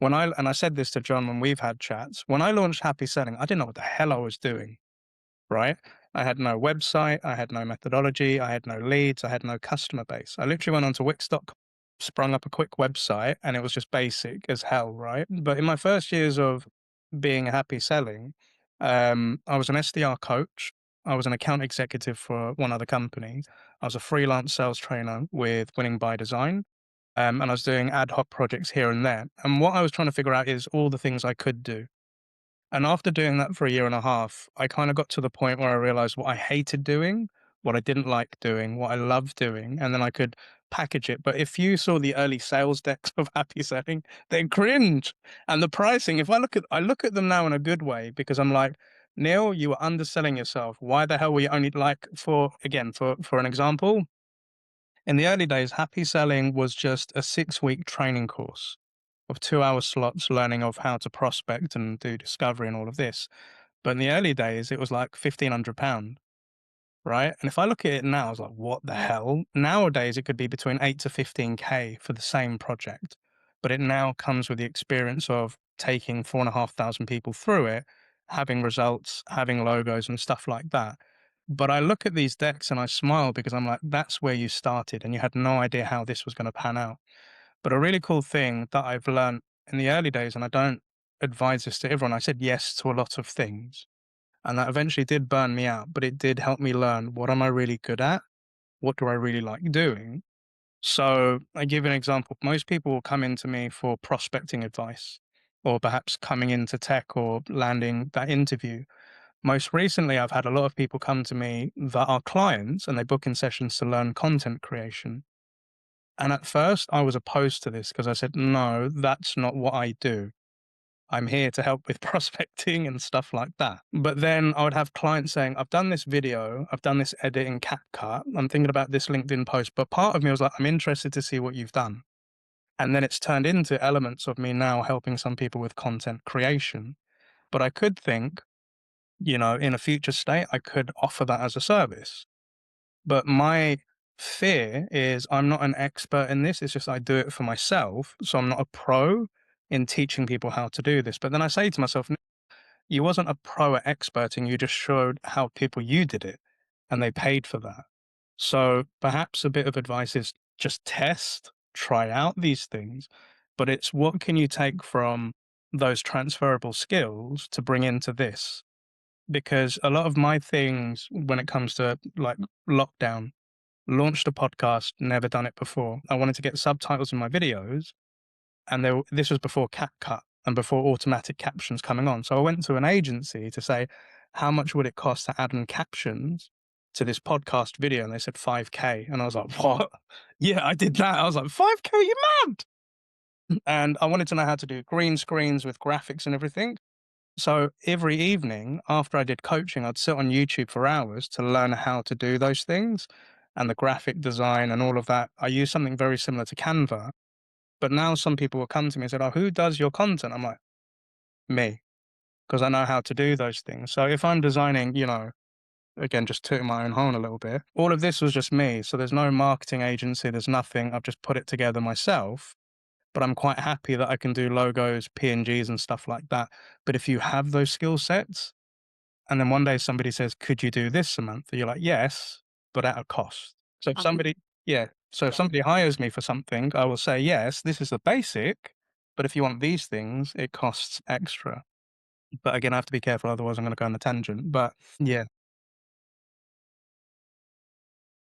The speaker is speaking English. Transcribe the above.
and I said this to John when we've had chats, when I launched Happy Selling, I didn't know what the hell I was doing, right? I had no website, I had no methodology, I had no leads, I had no customer base. I literally went onto Wix.com, sprung up a quick website, and it was just basic as hell, right? But in my first years of being happy selling, I was an SDR coach. I was an account executive for one other company. I was a freelance sales trainer with Winning by Design. And I was doing ad hoc projects here and there. And what I was trying to figure out is all the things I could do. And after doing that for a year and a half, I kind of got to the point where I realized what I hated doing, what I didn't like doing, what I loved doing, and then I could package it. But if you saw the early sales decks of Happy Selling, they're cringe. And the pricing, if I look at them now in a good way because I'm like, Neil, you were underselling yourself. Why the hell were you only like for an example? In the early days, Happy Selling was just a 6-week training course of 2-hour slots learning of how to prospect and do discovery and all of this. But in the early days, it was like £1,500, right? And if I look at it now, I was like, what the hell? Nowadays, it could be between 8 to 15K for the same project. But it now comes with the experience of taking 4,500 people through it, having results, having logos and stuff like that. But I look at these decks and I smile because I'm like, that's where you started and you had no idea how this was going to pan out. But a really cool thing that I've learned in the early days, and I don't advise this to everyone, I said yes to a lot of things. And that eventually did burn me out, but it did help me learn what am I really good at? What do I really like doing? So I give an example. Most people will come into me for prospecting advice or perhaps coming into tech or landing that interview. Most recently, I've had a lot of people come to me that are clients and they book in sessions to learn content creation. And at first, I was opposed to this because I said, no, that's not what I do. I'm here to help with prospecting and stuff like that. But then I would have clients saying, I've done this video, I've done this edit in CapCut, I'm thinking about this LinkedIn post. But part of me was like, I'm interested to see what you've done. And then it's turned into elements of me now helping some people with content creation. But I could think, in a future state, I could offer that as a service. But my fear is I'm not an expert in this. It's just I do it for myself. So I'm not a pro in teaching people how to do this. But then I say to myself, you wasn't a pro at experting. You just showed how people you did it and they paid for that. So perhaps a bit of advice is just test, try out these things. But it's what can you take from those transferable skills to bring into this? Because a lot of my things when it comes to like lockdown, launched a podcast, never done it before. I wanted to get subtitles in my videos, and this was before CapCut and before automatic captions coming on. So I went to an agency to say, how much would it cost to add in captions to this podcast video? And they said 5K. And I was like, what? Yeah, I did that. I was like, 5K, you mad? And I wanted to know how to do green screens with graphics and everything. So every evening after I did coaching, I'd sit on YouTube for hours to learn how to do those things and the graphic design and all of that. I use something very similar to Canva, but now some people will come to me and say, oh, who does your content? I'm like, me, because I know how to do those things. So if I'm designing, again, just tooting my own horn a little bit, all of this was just me. So there's no marketing agency, there's nothing. I've just put it together myself. But I'm quite happy that I can do logos, PNGs, and stuff like that. But if you have those skill sets, and then one day somebody says, "Could you do this, Samantha?" You're like, "Yes, but at a cost." So if somebody yeah. So if somebody hires me for something, I will say, "Yes, this is the basic, but if you want these things, it costs extra." But again, I have to be careful, otherwise I'm gonna go on a tangent. But yeah.